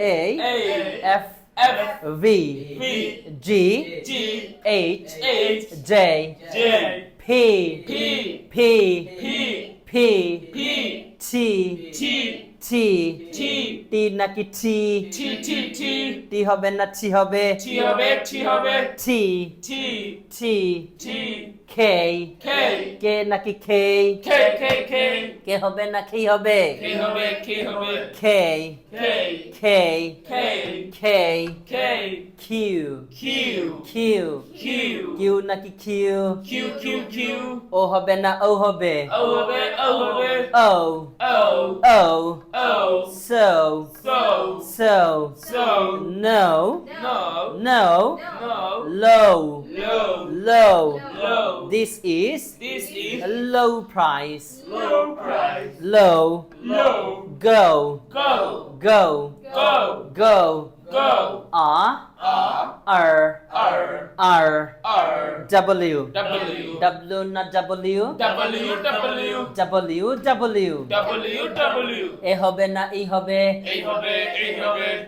A F V G H J P P P T T T নাকি T হবে না T হবে T K K নাকি K হবে না K হবে K Q নাকি Q O হবে না O হবে So no low this is low price low go R W না W এ হবে না এই হবে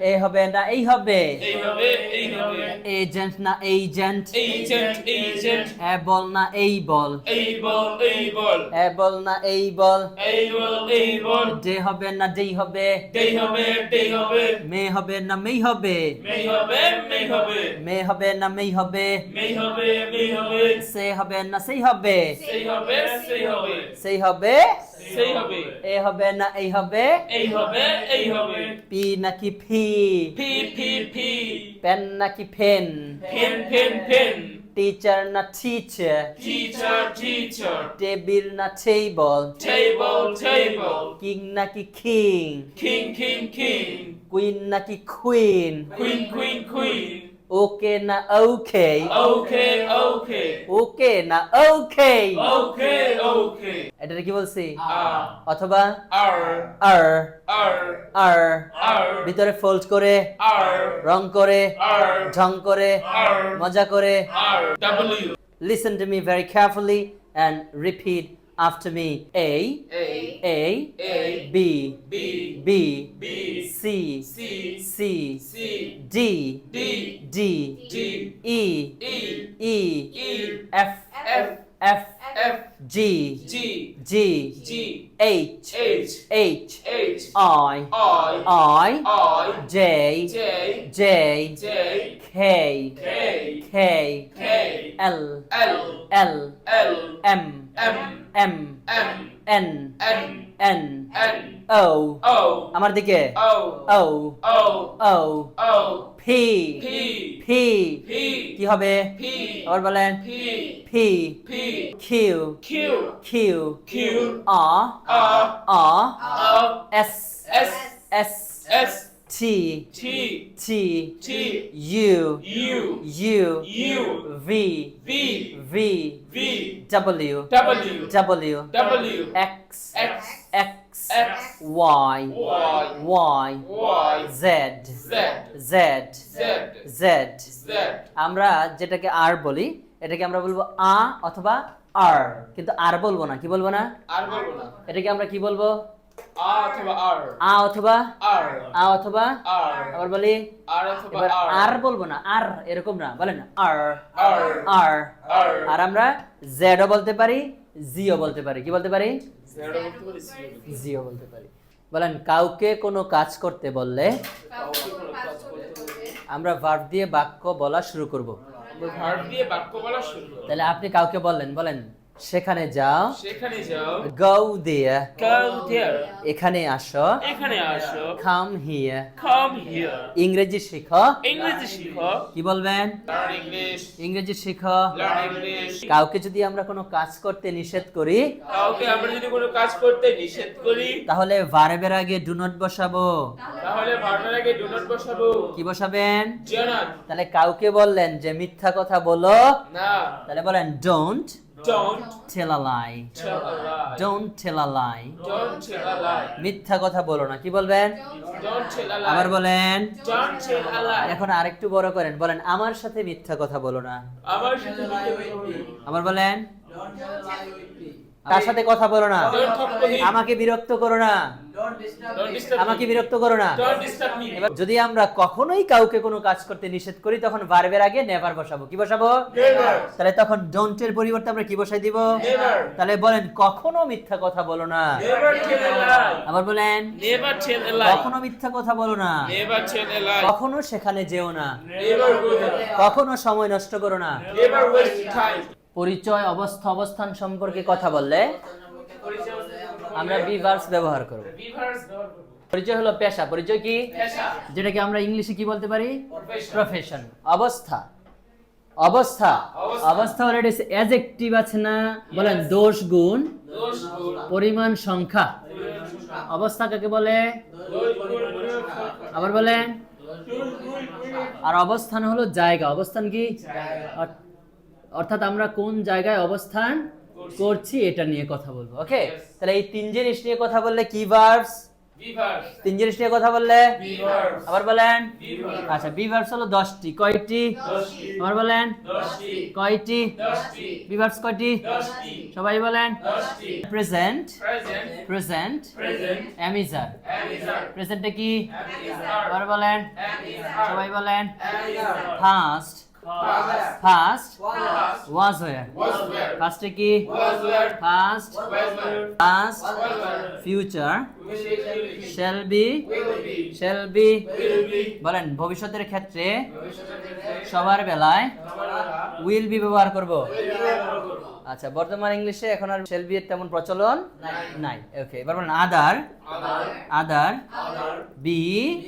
এ হবে না এই হবে এজেন্ট না এইজেন্ট এ বল না এই বল এ বল না এই বল ডে হবে না ডেই হবে মে হবে না মেই হবে মে হবে না মেই হবে সে হবে না সেই হবে সেই হবে এ হবে না এই হবে পি নাকি ফি পেন নাকি ফেন টিচার না টিচার টেবিল না টেবল কিং নাকি কিং কুইন নাকি কুইন ওকে না ওকে ওকে না ওকে এটা কি বলছি অথবা আর ভিতরে ফোল্ড করে রং করে ঢং করে মজা করে listen to me very carefully and repeat after me A B C D E F G H I J K L M N O আমার দিকে O P কি হবে আবার বলেন P Q R S T U V W X Y Z আমরা যেটাকে আর বলি এটাকে আমরা বলবো আ অথবা আর কিন্তু আর বলবো না কি বলবো না এটাকে আমরা কি বলবো আ অথবা আবার বলি আর বলবো না আর এরকম না বলেন আর আর আমরা জেডও বলতে পারি জিও বলতে পারি কি বলতে পারি জিও বলতে পারি বলেন কাউকে কোনো কাজ করতে বললে আমরা ভার্ব দিয়ে বাক্য বলা শুরু করব তাহলে আপনি কাউকে বলেন সেখানে যাও go there এখানে আসো come here ইংরেজি শিখো কি বলবেন ইংরেজি শিখো কাউকে যদি আমরা কোনো কাজ করতে নিষেধ করি তাহলে ভার্বের আগে ডু নট বসাবো কি বসাবেন তাহলে কাউকে বললেন যে মিথ্যা কথা বলো না তাহলে বলেন don't tell a lie don't tell a lie মিথ্যা কথা বলো না কি বলবেন আবার বলেন এখন আরেকটু বড় করেন বলেন আমার সাথে মিথ্যা কথা বলো না আবার বলেন তার সাথে কথা বলো না, Don't talk to him. আমাকে বিরক্ত করো না, Don't disturb আমাকে me. বিরক্ত করো না। Don't disturb me. এবার যদি আমরা কখনোই কাউকে কোনো কাজ করতে নিষেধ করি তখন ভার্বের আগে নেভার বসাবো। কি বসাবো? Never. তাহলে তখন ডোন্টের পরিবর্তে আমরা কি বসাই দিব? Never. তাহলে বলেন কখনো মিথ্যা কথা বলো না। Never tell a lie. আবার বলেন Never tell a lie. কখনো মিথ্যা কথা বলো না, Never tell a lie. কখনো সেখানে যেও না, Never go there. কখনো সময় নষ্ট করো না। Never waste time. পরিচয়, অবস্থা, অবস্থান সম্পর্কে কথা বললে আমরা বি ভার্বস ব্যবহার করব। পরিচয় হলো পেশা, পরিচয় কি? পেশা। যেটাকে আমরা ইংলিশে কি বলতে পারি? Profession. প্রফেশন। অবস্থা, অবস্থা, অবস্থা অলরেডি অ্যাডজেক্টিভ আছে না? বলেন দোষ গুণ দোষ গুণ পরিমাণ সংখ্যা। অবস্থা কাকে বলে? আবার বলেন। আর অবস্থান হলো জায়গা। অবস্থান কি? অর্থাৎ আমরা কোন জায়গায় অবস্থান করছি এটা নিয়ে কথা বলবো। ওকে, তাহলে এই তিন জিনিস নিয়ে কথা বললে কি ভার্বস? Beavers. তিন জিনিস নিয়ে কথা বললে Beavers. আবার বলেন। Beavers. আচ্ছা, বি ভার্বস হলো 10টি। কয়টি? 10টি। আবার বলেন। 10টি। কয়টি? 10টি। বি ভার্বস কয়টি? 10টি। সবাই বলেন। 10টি। Present, Present. Present, Present. Am is are. Am is are. প্রেজেন্টে কি? Am is are. আবার বলেন। Am is are. সবাই বলেন। Am is are. First, Past. First Past. Was wire. Was where. ফার্স্টে কি? Was where. First, Was where. Past, Was where. Future, Will be. Shall be, Will be. Shall be. Will be. বলেন ভবিষ্যতের ক্ষেত্রে সবার বেলায় will be ব্যবহার করব। আচ্ছা, বর্তমান ইংলিশে এখন আর শ্যাল বি এর তেমন প্রচলন নাই। ওকে, এবার বলেন আদার, Other. আদার, Other. B,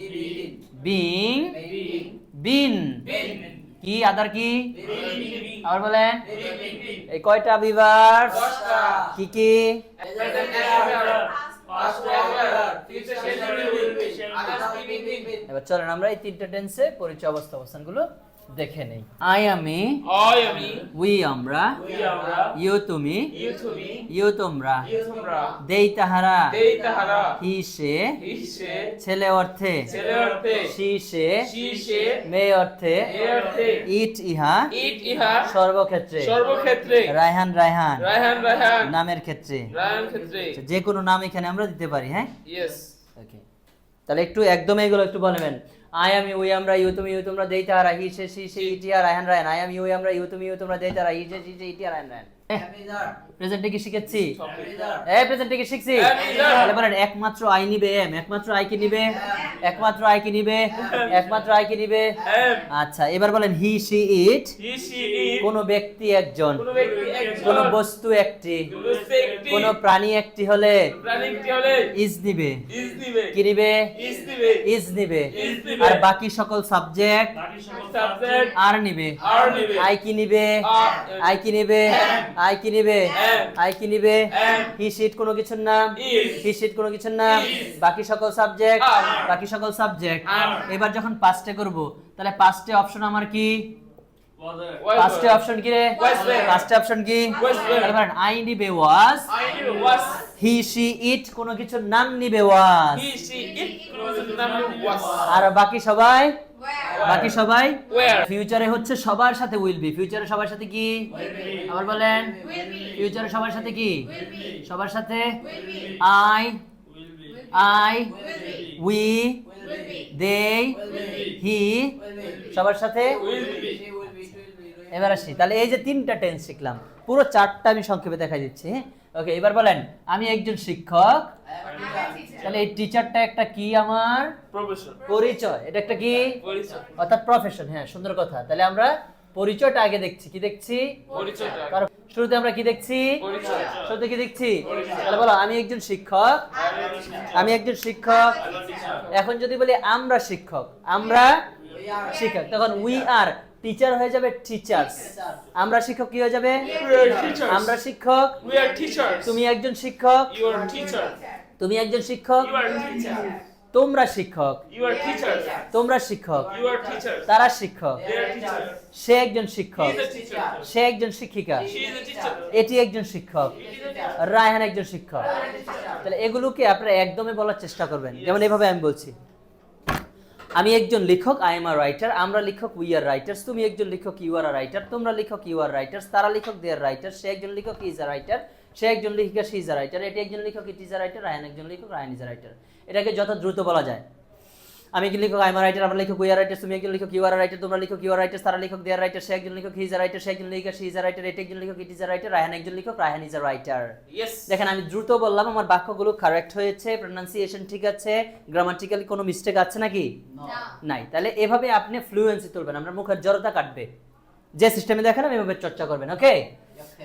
Being. Being, Being. বিন। Being. কি আদার কি? Being. আবার বলেন। Being. এই কয়টা বিভার্স? 10টা। কি কি? Present ever. Past ever. Future will be. Others being. এবার চলেন আমরা এই তিনটা টেন্সে পরিচয়, অবস্থা, অবস্থানগুলো দেখে নেই। আই আমি, I am me. উই আমরা, We are. ইউ তুমি, You to me. ইউ তোমরা, You তোমরা। দেই তাহারা, They তাহারা। হি সে, He সে। ছেলে অর্থে, ছেলে অর্থে। সি সে, She সে। মেয়ে অর্থে, এ অর্থে। ইট ইহা, It ইহা। সর্বক্ষেত্রে, সর্বক্ষেত্রে। রায়হান রায়হান রায়হান রায়হান। নামের ক্ষেত্রে। রায়হান ক্ষেত্রে। যে কোনো নাম এখানে আমরা দিতে পারি। হ্যাঁ, Yes. ওকে, তাহলে একটু একদম এগুলো একটু বলবেন। আই আমি, উই আমরা, ইউ তুমি, ইউ তোমরা, দেই তাহারা, হি সে, সি সে, ইট ইহা, রায়হান রায়হান। আই আমি, উই আমরা, ইউ তুমি, ইউ তোমরা, দেই তাহারা, হি সে, সি সে, ইট ইহা, রায়হান রায়হান। প্রেজেন্টে কি শিখেছি? প্রেজেন্টে কি শিখছি? তাহলে বলেন একমাত্র আই নিবে এম, একমাত্র আই কি নিবে? একমাত্র আই কি নিবে? একমাত্র আই কি নিবে? Am. আচ্ছা, এবার বলেন হি see it. He she it. কোন ব্যক্তি একজন, কোন ব্যক্তি একজন। কোন বস্তু একটি, বস্তু একটি। কোন প্রাণী একটি হলে প্রাণীটি হলে ইজ নিবে। is দিবে। কি নিবে? Is দিবে। ইজ নিবে। Is নিবে। আর বাকি সকল সাবজেক্ট Subject আর নিবে। are নিবে। আই কি নিবে? আই কি নিবে? আই কি নিবে? আই কি নিবে? হি শিট কোনো কিছুর নাম, Is. হি শিট কোনো কিছুর নাম, Is. বাকি সকল সাবজেক্ট, Are. বাকি সকল সাবজেক্ট। Are. এবার যখন পাস্টে করব, তাহলে পাস্টে অপশন আমার কি? Was পাস্টে were. অপশন কি রে? Was were. পাস্টে অপশন কি? Was were. তাহলে বলেন আই নিবে was, I knew was. He see it কোনো কিছুর নাম নিবে ওয়াজ, He she it. নাম was. আর বাকি সবাই, বাকি সবাই Where. ফিউচারে হচ্ছে সবার সাথে উইল বি। ফিউচারে সবার সাথে কি? আবার বলেন। ফিউচারে সবার সাথে কি? সবার সাথে আই, আই, উই, দে, হি, সবার সাথে। এবার আসি, তাহলে এই যে তিনটা টেন্স শিখলাম, পুরো চারটা আমি সংক্ষেপে দেখাই দিচ্ছি। ওকে, এবার বলেন আমি একজন শিক্ষক। তাহলে এই টিচারটা একটা কি আমার? Profession. পরিচয়। এটা একটা কি? পরিচয়। অর্থাৎ প্রফেশন। হ্যাঁ, সুন্দর কথা। তাহলে আমরা পরিচয়টা আগে দেখছি। কি দেখছি? পরিচয়টা। কারণ শুরুতে আমরা কি দেখছি? পরিচয়। শুরুতে কি দেখছি? তাহলে বলো আমি একজন শিক্ষক, আমি একজন শিক্ষক। এখন যদি বলি আমরা শিক্ষক, আমরা শিক্ষক, তখন উই আর টিচার হয়ে যাবে টিচার্স। আমরা শিক্ষক কি হয়ে যাবে? We are teachers. আমরা শিক্ষক, We are teachers. তুমি একজন শিক্ষক, You are teacher. তুমি একজন শিক্ষক, You are teacher. তোমরা শিক্ষক, You are teachers. তোমরা শিক্ষক, You are teachers. তারা শিক্ষক, They are teachers. সে একজন He শিক্ষক, is a teacher. সে একজন শিক্ষিকা, She is a teacher. এটি একজন শিক্ষক, He is a teacher. Raihan একজন শিক্ষক। তাহলে এগুলোকে আপনারা একদমই বলার চেষ্টা করবেন। যেমন এভাবে আমি বলছি, আমি একজন লেখক, আই এম আ রাইটার, আমরা লেখক, উই আর রাইটার্স, তুমি একজন লেখক, ইউ আর আ রাইটার, তোমরা লেখক, ইউ আর রাইটার্স, তারা লেখক, দে আর রাইটার, সে একজন লেখক, ইজ আ রাইটার, সে একজন লেখিকা, শি ইজ আ রাইটার। এটি একজন লেখক, it is a writer. Ryan একজন লেখক, রায়ান ইজ আ রাইটার। এটাকে যত দ্রুত বলা যায়। আমি একজন লেখক, আই এম আ রাইটার। আমরা লেখক, উই আর রাইটার। তুমি একজন লেখক, ইউ আর আ রাইটার। তোমরা লেখক, ইউ আর রাইটার। তারা লেখক, দে আর রাইটার। সে একজন লেখক, হি ইজ আ রাইটার। সে একজন লেখিকা, শি ইজ আ রাইটার। এটি একজন লেখক, it is a writer. Raihan একজন লেখক, Raihan is a writer. Yes. দেখেন আমি দ্রুত বললাম, আমার বাক্যগুলো কারেক্ট হয়েছে, প্রনাউন্সিয়েশন ঠিক আছে, গ্রামাটিক্যালি কোনো মিস্টেক আছে নাকি? নাই। তাহলে এভাবে আপনি ফ্লুয়েন্সি তুলবেন, আমরা মুখের জড়তা কাটবে। যে সিস্টেমে দেখেন এভাবে চর্চা করবেন, ওকে?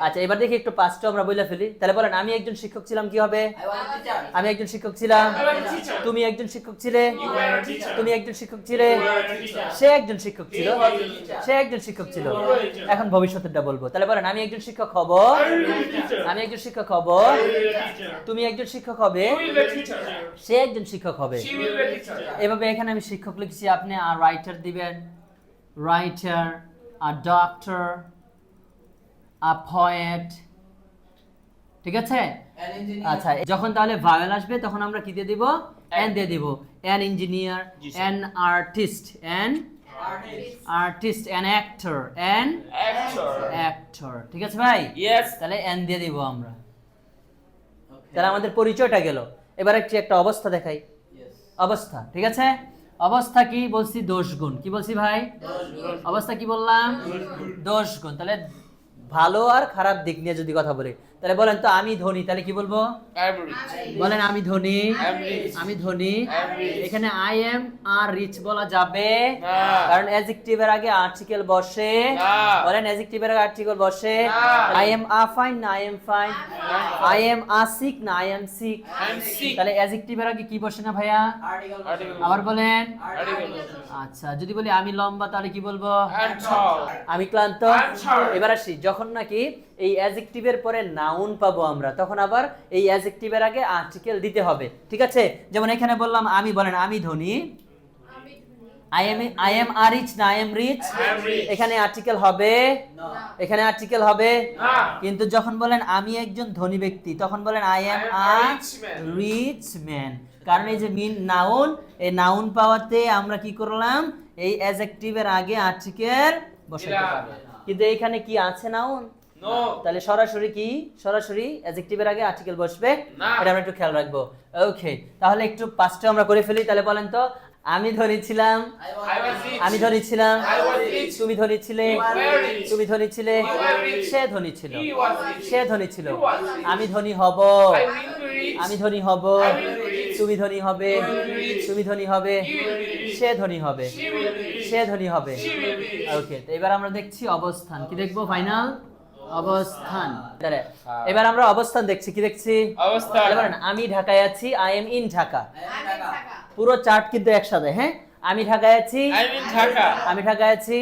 আচ্ছা, এবার দেখি একটু পাঁচটা আমরা বলে ফেলি। তাহলে বলেন, আমি একজন শিক্ষক ছিলাম, কি হবে? আমি একজন শিক্ষক ছিলাম। তুমি একজন শিক্ষক ছিলে। তুমি একজন শিক্ষক ছিলে। সে একজন শিক্ষক ছিল। সে একজন শিক্ষক ছিল। এখন ভবিষ্যতেরটা বলবো। তাহলে বলেন, আমি একজন শিক্ষক হব। আমি একজন শিক্ষক হব। তুমি একজন শিক্ষক হবে। সে একজন শিক্ষক হবে। এভাবে এখানে আমি শিক্ষক লিখছি, আপনি আর রাইটার দিবেন। Writer, a doctor, a poet, ঠিক আছে? আচ্ছা, যখন তাহলে ভাওয়েল আসবে তখন আমরা কি দিয়ে দিব? এন দিয়ে দিব। An engineer, an artist, an artist, an actor, an actor, ঠিক আছে ভাই? Yes. তাহলে এন দিয়ে দিব আমরা। তাহলে আমাদের পরিচয়টা গেল। এবার একটা অবস্থা দেখাই। অবস্থা, ঠিক আছে? অবস্থা কি বলছি? দোষ গুণ। কি বলছি ভাই? অবস্থা কি বললাম? দোষ গুণ। তাহলে ভালো আর খারাপ দিক নিয়ে যদি কথা বলি, তাহলে বলেন তো, আমি ধনী, তাহলে কি বলবো? বলেন, আমি ধনী। আমি ধনী। এখানে আই এম আর রিচ বলা যাবে? কারণ অ্যাডজেক্টিভের আগে আর্টিকেল বসে। বলেন, অ্যাডজেক্টিভের আগে আর্টিকেল বসে। আই এম আ ফাইন না I am fine? I am a sick না আই এম সিক? তাহলে অ্যাডজেক্টিভের আগে কি বসে না ভাইয়া? আবার বলেন। আচ্ছা, যদি বলি আমি লম্বা, তাহলে কি বলবো? আমি ক্লান্ত। এবার আসি, যখন নাকি এই অ্যাডজেক্টিভের পরে নাউন পাবো আমরা, তখন আবার এই অ্যাডজেক্টিভের আগে আর্টিকেল দিতে হবে, ঠিক আছে? যেমন এখানে বললাম আমি, বলেন আমি ধনী। আই এম আর রিচ না আই এম রিচ? এখানে আর্টিকেল হবে? এখানে আর্টিকেল হবে? কিন্তু যখন বলেন আমি একজন ধনী ব্যক্তি, তখন বলেন I am a rich man. কারণ এই যে মিন নাউন, এই নাউন পাওয়াতে আমরা কি করলাম? এই অ্যাডজেক্টিভের আগে আর্টিকেল বসাতে পারবো। কিন্তু এখানে কি আছে নাউন? তাহলে সরাসরি কি? সরাসরি অ্যাডজেক্টিভের আগে আর্টিকেল বসবে। এটা আমরা একটু খেয়াল রাখবো, ওকে? তাহলে একটু পাঁচটা আমরা করে ফেলি। তাহলে বলেন তো, আমি ধনী ছিলাম। আমি ধনী ছিলাম। তুমি ধনী ছিলে। তুমি ধনী ছিলে। সে ধনী ছিল। সে ধনী ছিল। আমি ধনী হব। আমি ধনী হব। তুমি ধনী হবে। তুমি ধনী হবে। সে ধনী হবে। সে ধনী হবে, ওকে? তো এবার আমরা দেখছি অবস্থান। কি দেখবো? ফাইনাল অবস্থান। এবার আমরা অবস্থান দেখছি। কি দেখছি? অবস্থান। বলেন, আমি ঢাকায় আছি। I am in Dhaka. পুরো চার্ট কিন্তু একসাথে, হ্যাঁ? আমি ঢাকায় আছি। আমি ঢাকায় আছি।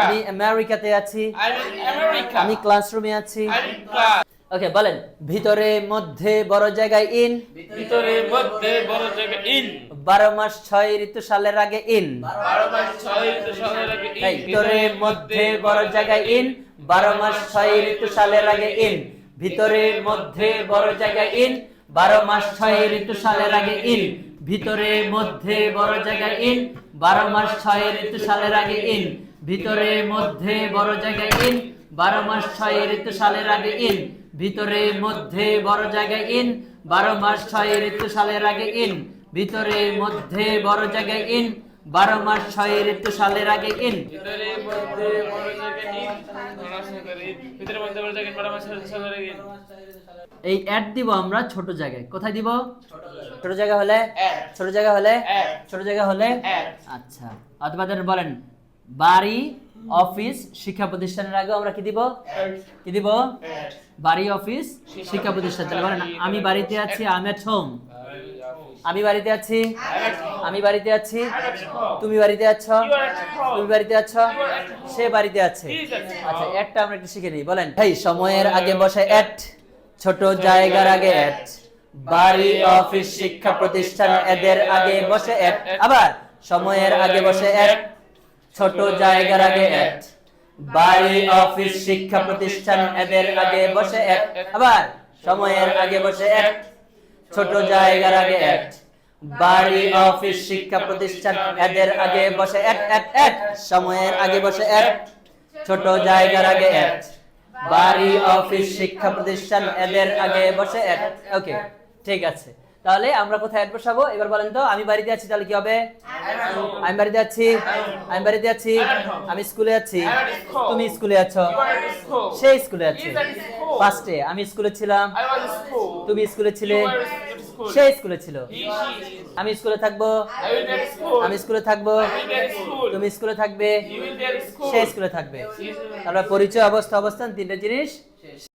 আমি আমেরিকাতে আছি। আমি ক্লাসরুমে আছি। ওকে, বলেন, ভিতরে মধ্যে বড় জায়গায় ইন। ভিতরে মধ্যে বড় জায়গায় ইন। 12 মাস 6 ঋতু সালের আগে ইন। 12 মাস 6 ঋতু সালের আগে ইন। ভিতরে মধ্যে বড় জায়গায় ইন। 12 মাস 6 ঋতু সালের আগে ইন। ভিতরে মধ্যে বড় জায়গায় ইন। 12 মাস 6 ঋতু সালের আগে ইন। ভিতরে মধ্যে বড় জায়গায় ইন। 12 মাস 6 ঋতু সালের আগে ইন। ভিতরে মধ্যে বড় জায়গায় ইন। 12 মাস 6 ঋতু সালের আগে ইন। ভিতরে মধ্যে বড় জায়গায় ইন। 12 মাস 6 ঋতু সালের আগে ইন। ভিতরে মধ্যে বড় জায়গায় ইন। 12 মাস 6 ঋতু সালের আগে ইন। ভিতরে মধ্যে বড় জায়গায় ইন। ভিতরে মধ্যে বড় জায়গায় 12 মাস 6 ঋতু সালের আগে ইন। এই অ্যাড দিব আমরা ছোট জায়গায়। কোথায় দিব? ছোট জায়গা হলে? ছোট জায়গা হলে? ছোট জায়গা হলে? আচ্ছা, অথবা বলেন, বাড়ি, অফিস, শিক্ষা প্রতিষ্ঠানের আগে আমরা কি দিব? কি দিব? বাড়ি, অফিস, শিক্ষা প্রতিষ্ঠান। তাহলে বলেন, আমি বাড়িতে আছি। I am at home. আমি বাড়িতে আছি। আমি বাড়িতে আছি। তুমি বাড়িতে আছো। তুমি বাড়িতে আছো। সে বাড়িতে আছে। আচ্ছা, একটা আমরা একটু শিখে নিই। বলেন, এই সময়ের আগে বসে এট, ছোট জায়গার আগে এট, বাড়ি, অফিস, শিক্ষা প্রতিষ্ঠান এদের আগে বসে এট। আবার সময়ের আগে বসে এট, ছোট জায়গার আগে এট, বাড়ি, অফিস, শিক্ষা প্রতিষ্ঠান এদের আগে বসে এট। আবার সময়ের আগে বসে এট, ছোট জায়গার আগে এট, বাড়ি, অফিস, শিক্ষা প্রতিষ্ঠান এদের আগে বসে এট এট এট। সময়ের আগে বসে এট, ছোট জায়গার আগে এট, বাড়ি, অফিস, শিক্ষা প্রতিষ্ঠান, এদের আগে বসে এট। ওকে, ঠিক আছে। তাহলে আমরা কোথায় এট বসাবো এবার বলেন তো? আমি বাড়িতে আছি, তাহলে কি হবে? আমি বাড়িতে আছি, আমি বাড়িতে আছি, আমি স্কুলে আছি, তুমি স্কুলে আছো, সে স্কুলে আছে। ফার্স্টে আমি স্কুলে ছিলাম, I was in school. তুমি স্কুলে ছিলে, You were at school. সে স্কুলে ছিল। He, she. আমি স্কুলে থাকবো, I will be at school. আমি স্কুলে থাকবো, I will be at school. তুমি স্কুলে থাকবে, You will be at school. সে স্কুলে থাকবে। He is- তারপর পরিচয়, অবস্থা, অবস্থান, তিনটে জিনিস শেষ।